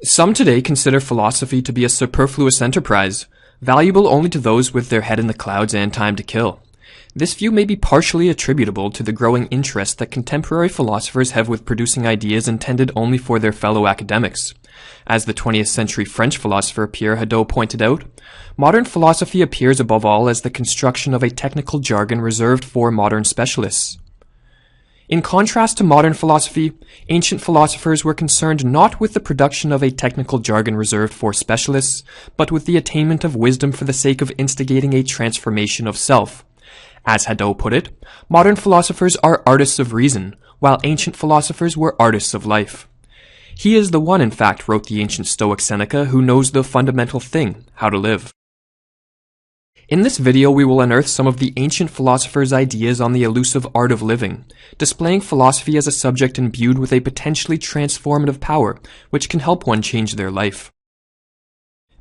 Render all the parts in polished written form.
Some today consider philosophy to be a superfluous enterprise, valuable only to those with their head in the clouds and time to kill. This view may be partially attributable to the growing interest that contemporary philosophers have with producing ideas intended only for their fellow academics. As the 20th century French philosopher Pierre Hadot pointed out, modern philosophy appears above all as the construction of a technical jargon reserved for modern specialists. In contrast to modern philosophy, ancient philosophers were concerned not with the production of a technical jargon reserved for specialists, but with the attainment of wisdom for the sake of instigating a transformation of self. As Hadot put it, modern philosophers are artists of reason, while ancient philosophers were artists of life. He is the one, in fact, wrote the ancient Stoic Seneca, who knows the fundamental thing, how to live. In this video, we will unearth some of the ancient philosophers' ideas on the elusive art of living, displaying philosophy as a subject imbued with a potentially transformative power, which can help one change their life.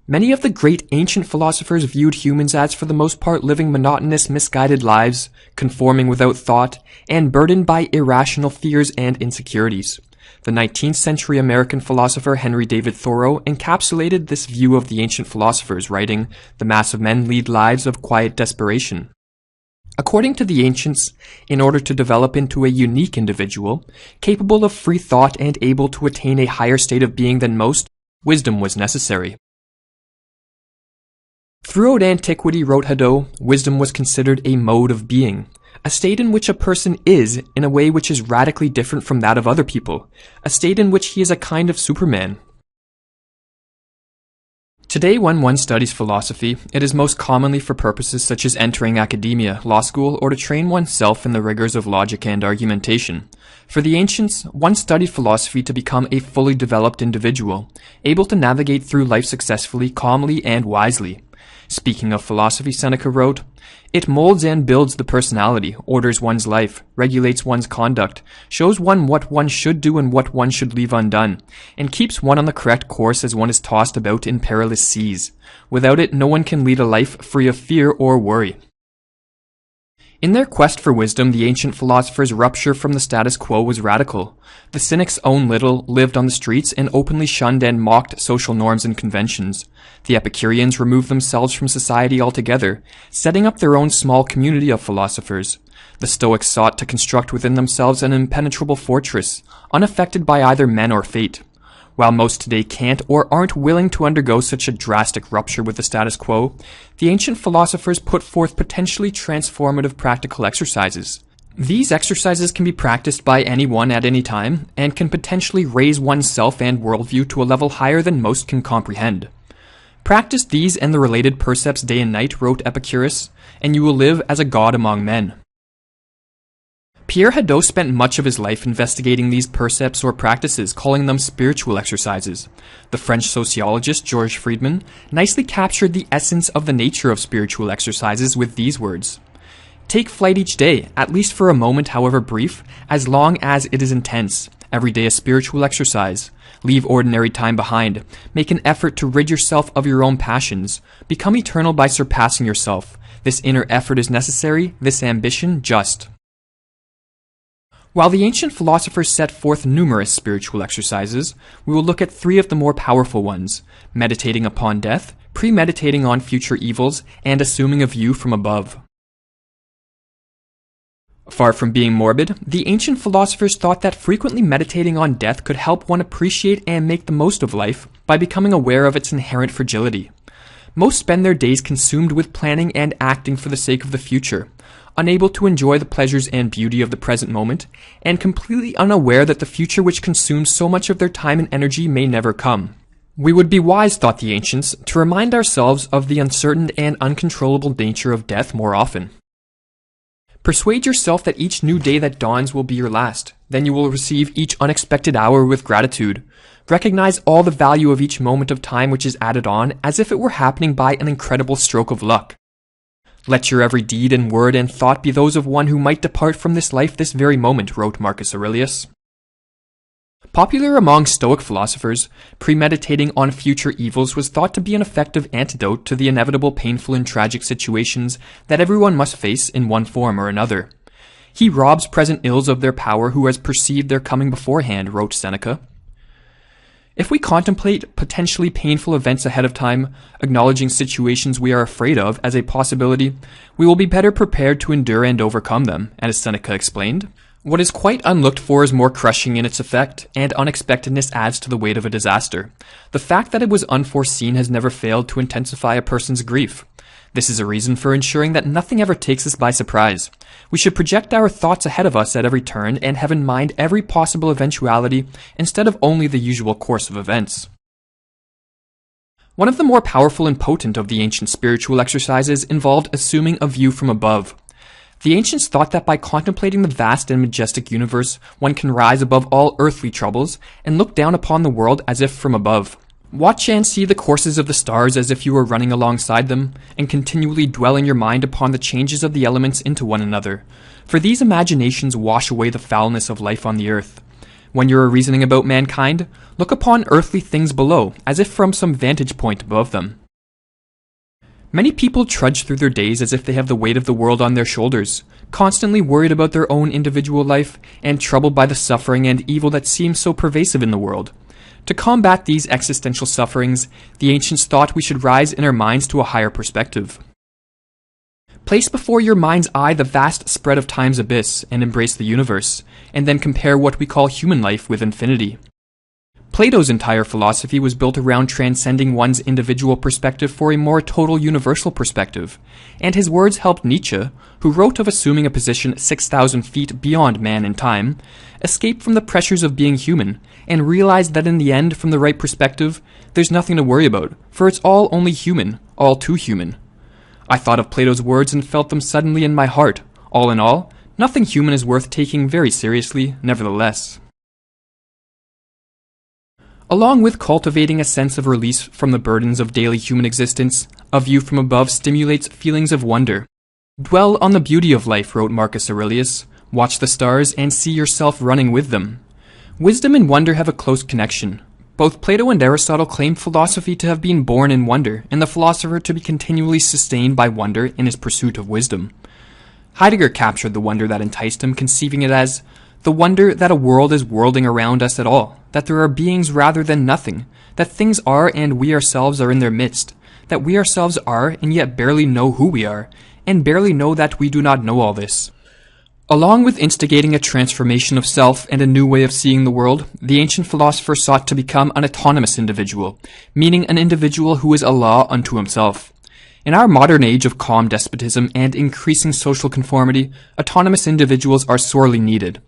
Many of the great ancient philosophers viewed humans as for the most part living monotonous, misguided lives, conforming without thought, and burdened by irrational fears and insecurities. The 19th century American philosopher Henry David Thoreau encapsulated this view of the ancient philosophers, writing, "The mass of men lead lives of quiet desperation." According to the ancients, in order to develop into a unique individual, capable of free thought and able to attain a higher state of being than most, wisdom was necessary. Throughout antiquity, wrote Hadot, wisdom was considered a mode of being, a state in which a person is in a way which is radically different from that of other people, a state in which he is a kind of Superman. Today, when one studies philosophy, it is most commonly for purposes such as entering academia, law school, or to train oneself in the rigors of logic and argumentation. For the ancients, one studied philosophy to become a fully developed individual, able to navigate through life successfully, calmly, and wisely. Speaking of philosophy, Seneca wrote, "It molds and builds the personality, orders one's life, regulates one's conduct, shows one what one should do and what one should leave undone, and keeps one on the correct course as one is tossed about in perilous seas. Without it, no one can lead a life free of fear or worry." In their quest for wisdom, the ancient philosophers' rupture from the status quo was radical. The cynics owned little, lived on the streets, and openly shunned and mocked social norms and conventions. The Epicureans removed themselves from society altogether, setting up their own small community of philosophers. The Stoics sought to construct within themselves an impenetrable fortress, unaffected by either men or fate. While most today can't or aren't willing to undergo such a drastic rupture with the status quo, the ancient philosophers put forth potentially transformative practical exercises. These exercises can be practiced by anyone at any time, and can potentially raise oneself and worldview to a level higher than most can comprehend. "Practice these and the related percepts day and night," wrote Epicurus, "and you will live as a god among men." Pierre Hadot spent much of his life investigating these percepts or practices, calling them spiritual exercises. The French sociologist Georges Friedman nicely captured the essence of the nature of spiritual exercises with these words: "Take flight each day, at least for a moment, however brief, as long as it is intense. Every day a spiritual exercise. Leave ordinary time behind. Make an effort to rid yourself of your own passions. Become eternal by surpassing yourself. This inner effort is necessary, this ambition just." While the ancient philosophers set forth numerous spiritual exercises, we will look at three of the more powerful ones: meditating upon death, premeditating on future evils, and assuming a view from above. Far from being morbid, the ancient philosophers thought that frequently meditating on death could help one appreciate and make the most of life by becoming aware of its inherent fragility. Most spend their days consumed with planning and acting for the sake of the future, unable to enjoy the pleasures and beauty of the present moment, and completely unaware that the future which consumes so much of their time and energy may never come. We would be wise, thought the ancients, to remind ourselves of the uncertain and uncontrollable nature of death more often. Persuade yourself that each new day that dawns will be your last. Then you will receive each unexpected hour with gratitude. Recognize all the value of each moment of time which is added on as if it were happening by an incredible stroke of luck. Let your every deed and word and thought be those of one who might depart from this life this very moment, wrote Marcus Aurelius. Popular among Stoic philosophers, premeditating on future evils was thought to be an effective antidote to the inevitable painful and tragic situations that everyone must face in one form or another. He robs present ills of their power who has perceived their coming beforehand, wrote Seneca. If we contemplate potentially painful events ahead of time, acknowledging situations we are afraid of as a possibility, we will be better prepared to endure and overcome them, as Seneca explained. What is quite unlooked for is more crushing in its effect, and unexpectedness adds to the weight of a disaster. The fact that it was unforeseen has never failed to intensify a person's grief. This is a reason for ensuring that nothing ever takes us by surprise. We should project our thoughts ahead of us at every turn and have in mind every possible eventuality instead of only the usual course of events. One of the more powerful and potent of the ancient spiritual exercises involved assuming a view from above. The ancients thought that by contemplating the vast and majestic universe, one can rise above all earthly troubles and look down upon the world as if from above. Watch and see the courses of the stars as if you were running alongside them, and continually dwell in your mind upon the changes of the elements into one another. For these imaginations wash away the foulness of life on the earth. When you are reasoning about mankind, look upon earthly things below, as if from some vantage point above them. Many people trudge through their days as if they have the weight of the world on their shoulders, constantly worried about their own individual life, and troubled by the suffering and evil that seems so pervasive in the world. To combat these existential sufferings, the ancients thought we should rise in our minds to a higher perspective. Place before your mind's eye the vast spread of time's abyss and embrace the universe, and then compare what we call human life with infinity. Plato's entire philosophy was built around transcending one's individual perspective for a more total universal perspective, and his words helped Nietzsche, who wrote of assuming a position 6,000 feet beyond man and time, escape from the pressures of being human, and realize that in the end, from the right perspective, there's nothing to worry about, for it's all only human, all too human. I thought of Plato's words and felt them suddenly in my heart. All in all, nothing human is worth taking very seriously, nevertheless. Along with cultivating a sense of release from the burdens of daily human existence, a view from above stimulates feelings of wonder. Dwell on the beauty of life, wrote Marcus Aurelius. Watch the stars and see yourself running with them. Wisdom and wonder have a close connection. Both Plato and Aristotle claimed philosophy to have been born in wonder, and the philosopher to be continually sustained by wonder in his pursuit of wisdom. Heidegger captured the wonder that enticed him, conceiving it as the wonder that a world is whirling around us at all, that there are beings rather than nothing, that things are and we ourselves are in their midst, that we ourselves are and yet barely know who we are, and barely know that we do not know all this. Along with instigating a transformation of self and a new way of seeing the world, the ancient philosopher sought to become an autonomous individual, meaning an individual who is a law unto himself. In our modern age of calm despotism and increasing social conformity, autonomous individuals are sorely needed.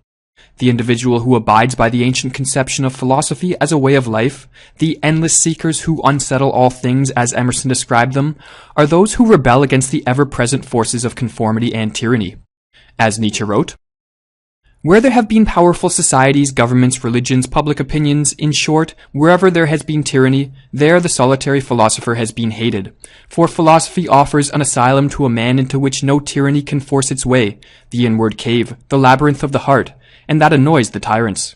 The individual who abides by the ancient conception of philosophy as a way of life, the endless seekers who unsettle all things as Emerson described them, are those who rebel against the ever-present forces of conformity and tyranny. As Nietzsche wrote, "Where there have been powerful societies, governments, religions, public opinions, in short, wherever there has been tyranny, there the solitary philosopher has been hated. For philosophy offers an asylum to a man into which no tyranny can force its way, the inward cave, the labyrinth of the heart, and that annoys the tyrants."